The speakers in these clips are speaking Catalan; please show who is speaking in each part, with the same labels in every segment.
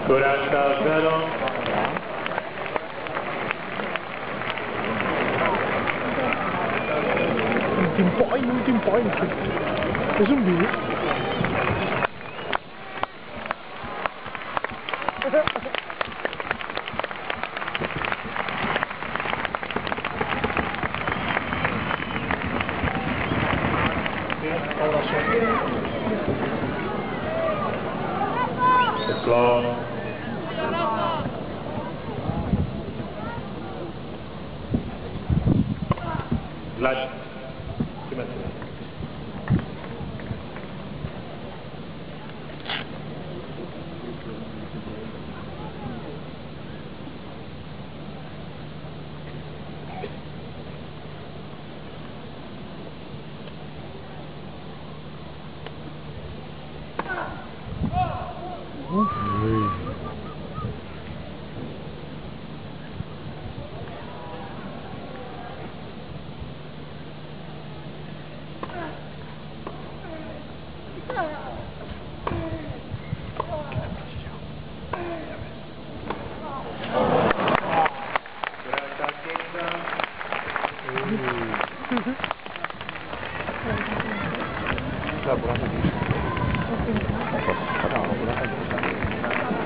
Speaker 1: 40-0.
Speaker 2: Últim point. És un vídeo.
Speaker 1: Sisplau. Vlad.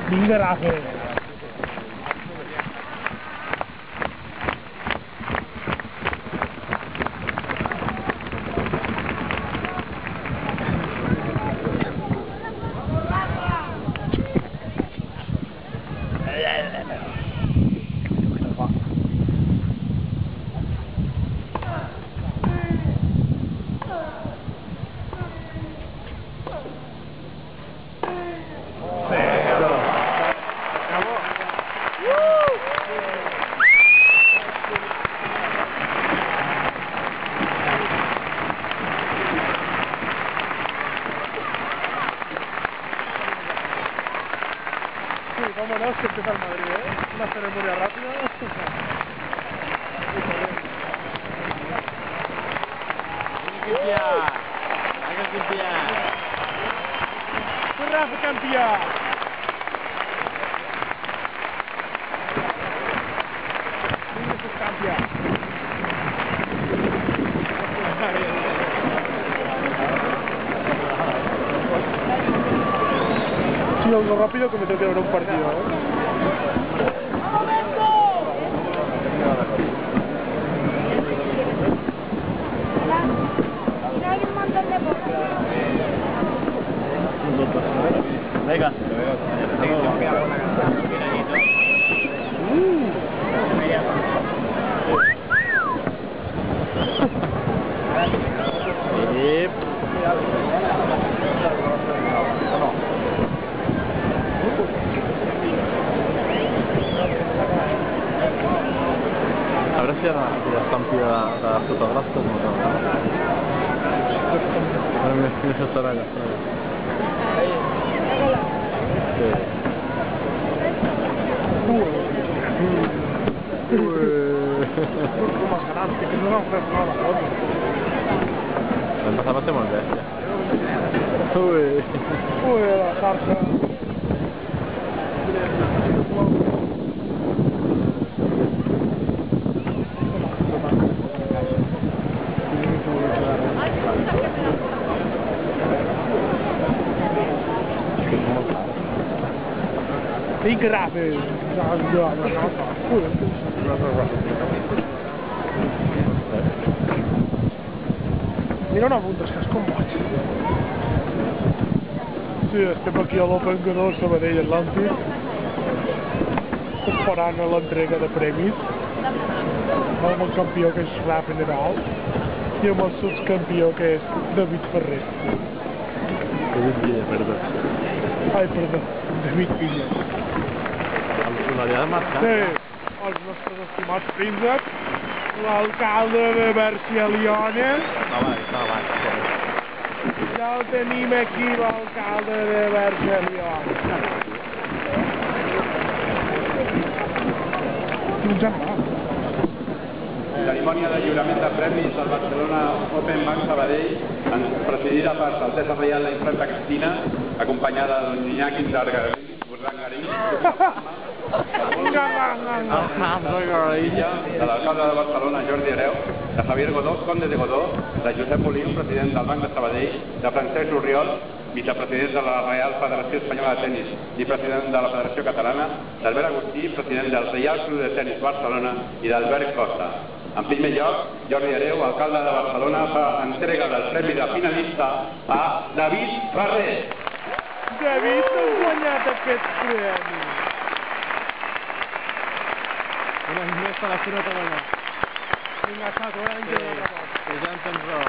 Speaker 2: Vinga, Rafa. Vámonos, que empieza el Madrid, ¿eh? Una ceremonia rápida.
Speaker 3: Hay que limpiar.
Speaker 2: ¡Fue Rafa campeón! ¡Fue campeón! Sí, algo rápido que me tengo que ver un partido, ¿eh?
Speaker 3: Venga.
Speaker 4: A veure si hi ha estampi de fotògraf com no? Ara més estarà allà. Sí.
Speaker 2: Más grande, que no era un res nada, foto.
Speaker 4: L'any passat va ser molt bèstia.
Speaker 2: Ui, la xarxa. Vinga, Rafa! Mira una punta, és que és com boig. Sí, estem aquí a l'Open Godó, Sabadell Atlàntic, esperant a l'entrega de premis, amb el campió que és Rafa Nadal i amb el subcampió que és David Ferrer.
Speaker 4: David Villa, perdó.
Speaker 2: Ai, perdó, David Villa.
Speaker 4: L'havia de marcar.
Speaker 2: Sí, els nostres estimats prínceps, l'alcalde de Barcelona.
Speaker 4: Estava baix.
Speaker 2: Ja el tenim aquí, l'alcalde de Barcelona.
Speaker 5: Cerimònia de lliurament de premis al Barcelona Open Bank Sabadell, presidida per l'Altesa Reial la Infanta Cristina, acompanyada d'Iñaki Zargarelli, Burlanga Margarí, de l'alcalde de Barcelona, Jordi Hereu, de Javier Godó, conde de Godó, de Josep Molins, president del Banc de Sabadell, de Francesc Orriol, vicepresident de la Real Federació Espanyola de Tenis i president de la Federació Catalana, d'Albert Agustí, president del Reial Club de Tenis Barcelona i d'Albert Costa. En primer lloc, Jordi Hereu, alcalde de Barcelona, fa entrega del premi de finalista a David Ferrer.
Speaker 2: David, has guanyat aquest premi.
Speaker 4: Un any més a la Fira Catalana.
Speaker 2: Vinga, Sato, ara ens hem de
Speaker 4: Que ja en tens raó.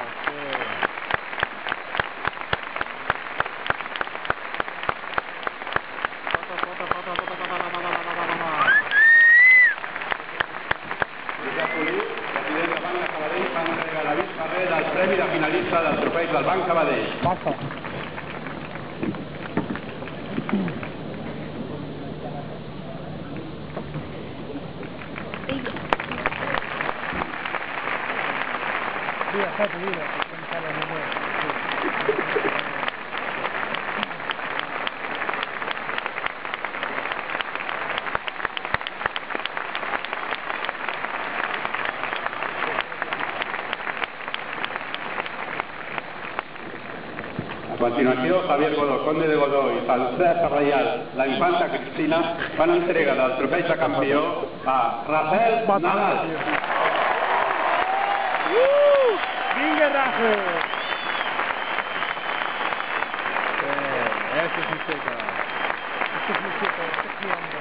Speaker 5: Josep Molí, president del Banc de Sabadell, fa entrega a David Ferrer del premi de finalista del trofeig del Banc Sabadell.
Speaker 2: Passa. Mira, Sato, mira. Pensava en el
Speaker 5: A continuació, Javier Godó, conde de Godó i Francesc Reial, la infanta Cristina, fan entrega del trofeig de campió a Rafael Nadal.
Speaker 2: Vinga, Rafa!
Speaker 4: Este es un seca.
Speaker 2: Este es mi chico, este es mi hombre.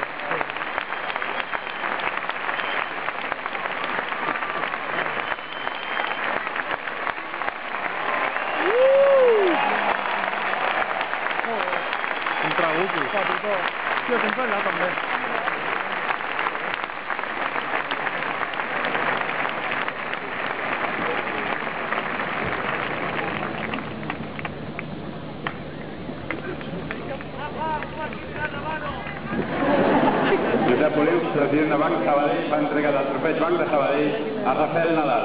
Speaker 4: Un trabuco.
Speaker 2: Tío, sempre allà també.
Speaker 5: Josep Molins, president de Banc Sabadell, fa entrega del trofeig Banc de Sabadell a Rafael Nadal.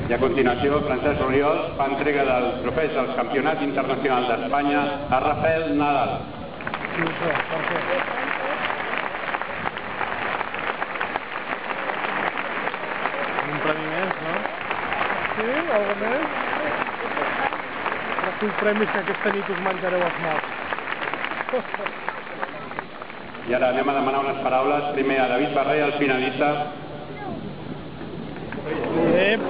Speaker 5: I a continuació, Francesc Orriol fa entrega del trofeig del Campionat Internacional d'Espanya a Rafael Nadal.
Speaker 4: Un premi més, no?
Speaker 2: Sí, algo més? Els premis que aquesta nit us menjareu els morts.
Speaker 5: I ara anem a demanar unes paraules. Primer a David Ferrer, el finalista.
Speaker 2: Ep.